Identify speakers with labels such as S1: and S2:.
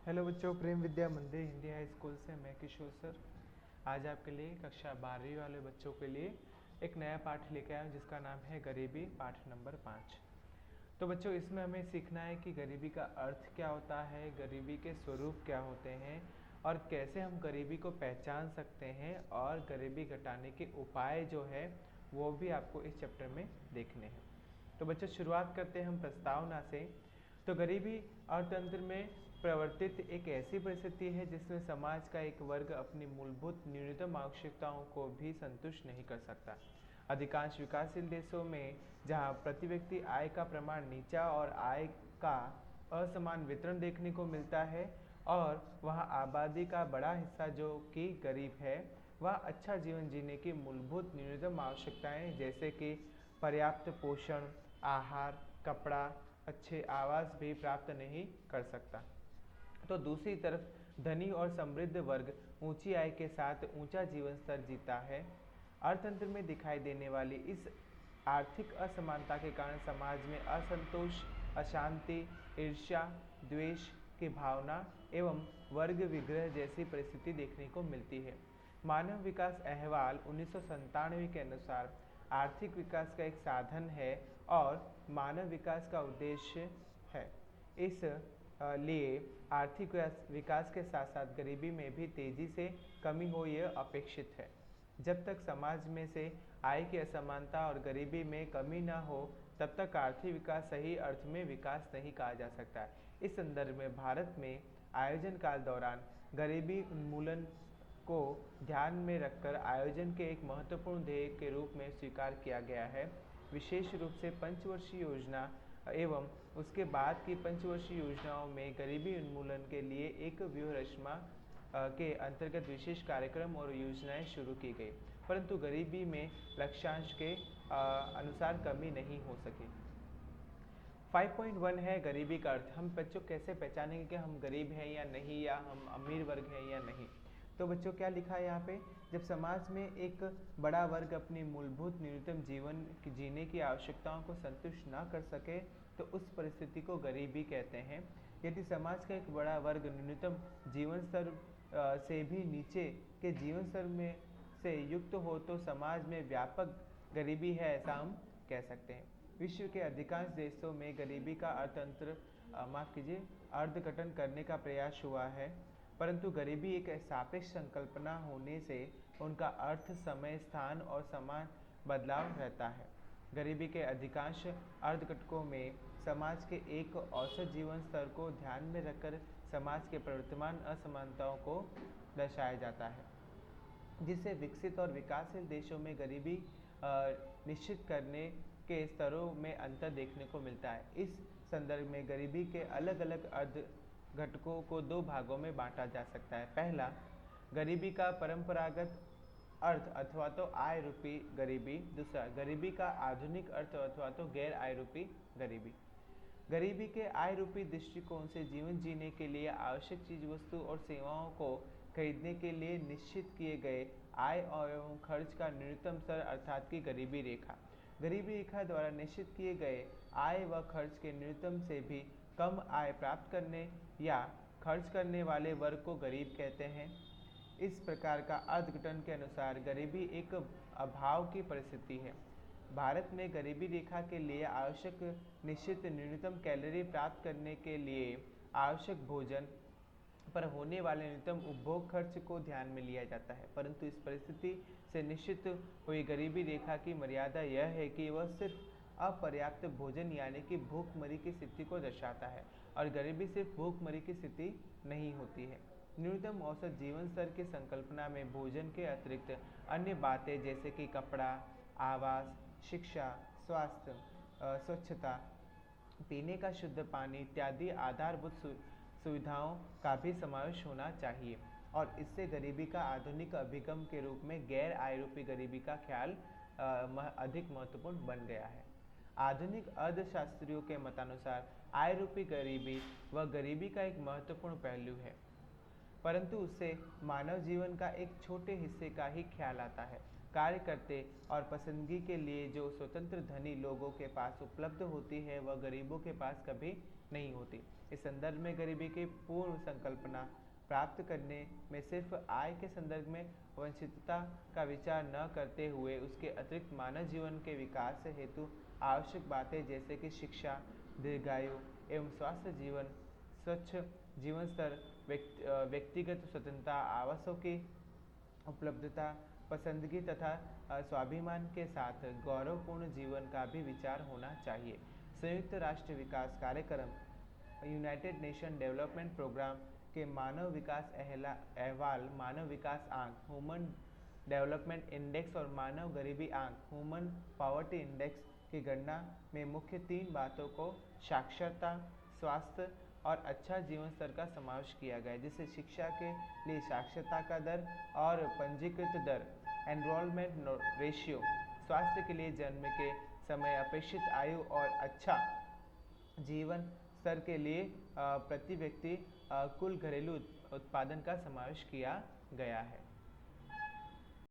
S1: Hello बच्चों, प्रेम विद्या मंदिर Hindi high school से मैं किशोर सर आज आपके लिए कक्षा 12वीं वाले बच्चों के लिए एक नया पाठ लेकर आया हूँ जिसका नाम है गरीबी, पाठ नंबर 5। तो बच्चों, इसमें हमें सीखना है कि गरीबी का अर्थ क्या होता है, गरीबी के स्वरूप क्या होते हैं और कैसे हम गरीबी को पहचान सकते हैं और गरीबी घटाने के उपाय जो है वो भी आपको इस चैप्टर में देखने हैं। तो बच्चों, शुरुआत करते हैं हम प्रस्तावना से। तो गरीबी अर्थतंत्र में प्रवर्तित एक ऐसी परिस्थिति है जिसमें समाज का एक वर्ग अपनी मूलभूत न्यूनतम आवश्यकताओं को भी संतुष्ट नहीं कर सकता। अधिकांश विकासशील देशों में जहां प्रति व्यक्ति आय का प्रमाण नीचा और आय का असमान वितरण देखने को मिलता है और वहां आबादी का बड़ा हिस्सा जो कि गरीब है, वह अच्छा जीवन जीने की मूलभूत न्यूनतम आवश्यकताएं जैसे कि पर्याप्त पोषण, आहार, कपड़ा, अच्छे आवास भी प्राप्त नहीं कर सकता। तो दूसरी तरफ धनी और समृद्ध वर्ग ऊंची आय के साथ ऊंचा जीवन स्तर जीता है। अर्थतंत्र में दिखाई देने वाली इस आर्थिक असमानता के कारण समाज में असंतोष, अशांति, ईर्ष्या, द्वेष की भावना एवं वर्ग विग्रह जैसी परिस्थिति देखने को मिलती है। मानव विकास अहवाल 1997 के अनुसार आर्थिक विकास का एक साधन है और मानव विकास का उद्देश्य है। इस लिए आर्थिक विकास के साथ साथ गरीबी में भी तेजी से कमी हो, यह अपेक्षित है। जब तक समाज में से आय की असमानता और गरीबी में कमी न हो तब तक आर्थिक विकास सही अर्थ में विकास नहीं कहा जा सकता। इस संदर्भ में भारत में आयोजन काल दौरान गरीबी उन्मूलन को ध्यान में रखकर आयोजन के एक महत्वपूर्ण ध्येय के रूप में स्वीकार किया गया है। विशेष रूप से पंचवर्षीय योजना एवं उसके बाद की पंचवर्षीय योजनाओं में गरीबी उन्मूलन के लिए एक व्यूहरचना के अंतर्गत विशेष कार्यक्रम और योजनाएं शुरू की गई, परंतु गरीबी में लक्ष्यांश के अनुसार कमी नहीं हो सकी। 5.1 है गरीबी का अर्थ। हम बच्चों कैसे पहचानेंगे कि हम गरीब हैं या नहीं, या हम अमीर वर्ग हैं या नहीं। तो बच्चों, क्या लिखा है यहाँ पे, जब समाज में एक बड़ा वर्ग अपनी मूलभूत न्यूनतम जीवन जीने की आवश्यकताओं को संतुष्ट ना कर सके तो उस परिस्थिति को गरीबी कहते हैं। यदि समाज का एक बड़ा वर्ग न्यूनतम जीवन स्तर से भी नीचे के जीवन स्तर में से युक्त हो तो समाज में व्यापक गरीबी है, ऐसा हम कह सकते हैं। विश्व के अधिकांश देशों में गरीबी का अर्थतंत्र अर्धघटन करने का प्रयास हुआ है, परंतु गरीबी एक सापेक्ष संकल्पना होने से उनका अर्थ समय, स्थान और समान बदलाव रहता है। गरीबी के अधिकांश अर्धघटकों में समाज के एक औसत जीवन स्तर को ध्यान में रखकर समाज के प्रवर्तमान असमानताओं को दर्शाया जाता है, जिससे विकसित और विकासशील देशों में गरीबी निश्चित करने के स्तरों में अंतर देखने को मिलता है। इस संदर्भ में गरीबी के अलग अलग अर्ध घटकों को दो भागों में बांटा जा सकता है। पहला, गरीबी का परंपरागत अर्थ अथवा तो आय रूपी गरीबी। दूसरा, गरीबी का आधुनिक अर्थ अथवा तो गैर आय रूपी गरीबी। गरीबी के आय रूपी दृष्टिकोण से जीवन जीने के लिए आवश्यक चीज वस्तु और सेवाओं को खरीदने के लिए निश्चित किए गए आय एवं खर्च का न्यूनतम स्तर अर्थात की गरीबी रेखा। गरीबी रेखा द्वारा निश्चित किए गए आय व खर्च के न्यूनतम से भी कम आय प्राप्त करने या खर्च करने वाले वर्ग को गरीब कहते हैं। इस प्रकार का अर्धघटन के अनुसार गरीबी एक अभाव की परिस्थिति है। भारत में गरीबी रेखा के लिए आवश्यक निश्चित न्यूनतम कैलोरी प्राप्त करने के लिए आवश्यक भोजन पर होने वाले न्यूनतम उपभोग खर्च को ध्यान में लिया जाता है, परंतु इस परिस्थिति से निश्चित हुई गरीबी रेखा की मर्यादा यह है कि वह सिर्फ अपर्याप्त भोजन यानी कि भूखमरी की स्थिति को दर्शाता है और गरीबी सिर्फ भूखमरी की स्थिति नहीं होती है। न्यूनतम औसत जीवन स्तर की संकल्पना में भोजन के अतिरिक्त अन्य बातें जैसे कि कपड़ा, आवास, शिक्षा, स्वास्थ्य, स्वच्छता, पीने का शुद्ध पानी इत्यादि आधारभूत सुविधाओं का भी समावेश होना चाहिए और इससे गरीबी का आधुनिक अभिगम के रूप में गैर आय रूपी गरीबी का ख्याल अधिक महत्वपूर्ण बन गया है। आधुनिक अर्थशास्त्रियों के मतानुसार आय रूपी गरीबी वह गरीबी का एक महत्वपूर्ण पहलू है, परंतु उससे मानव जीवन का एक छोटे हिस्से का ही ख्याल आता है। कार्य करते और पसंदगी के लिए जो स्वतंत्र धनी लोगों के पास उपलब्ध होती है वह गरीबों के पास कभी नहीं होती। इस संदर्भ में गरीबी की पूर्ण संकल्पना प्राप्त करने में सिर्फ आय के संदर्भ में वंचितता का विचार न करते हुए उसके अतिरिक्त मानव जीवन के विकास हेतु आवश्यक बातें जैसे कि शिक्षा, दीर्घायु एवं स्वास्थ्य जीवन, स्वच्छ जीवन स्तर, व्यक्तिगत स्वतंत्रता, आवासों की उपलब्धता, पसंदगी तथा स्वाभिमान के साथ गौरवपूर्ण जीवन का भी विचार होना चाहिए। संयुक्त राष्ट्र विकास कार्यक्रम यूनाइटेड नेशन डेवलपमेंट प्रोग्राम के मानव विकास अहवाल, मानव विकास आंक ह्यूमन डेवलपमेंट इंडेक्स और मानव गरीबी आंक ह्यूमन पॉवर्टी इंडेक्स की गणना में मुख्य तीन बातों को साक्षरता, स्वास्थ्य और अच्छा जीवन स्तर का समावेश किया गया है, जिससे शिक्षा के लिए साक्षरता का दर और पंजीकृत दर एनरोलमेंट रेशियो, स्वास्थ्य के लिए जन्म के समय अपेक्षित आयु और अच्छा जीवन स्तर के लिए प्रति व्यक्ति कुल घरेलू उत्पादन का समावेश किया गया है।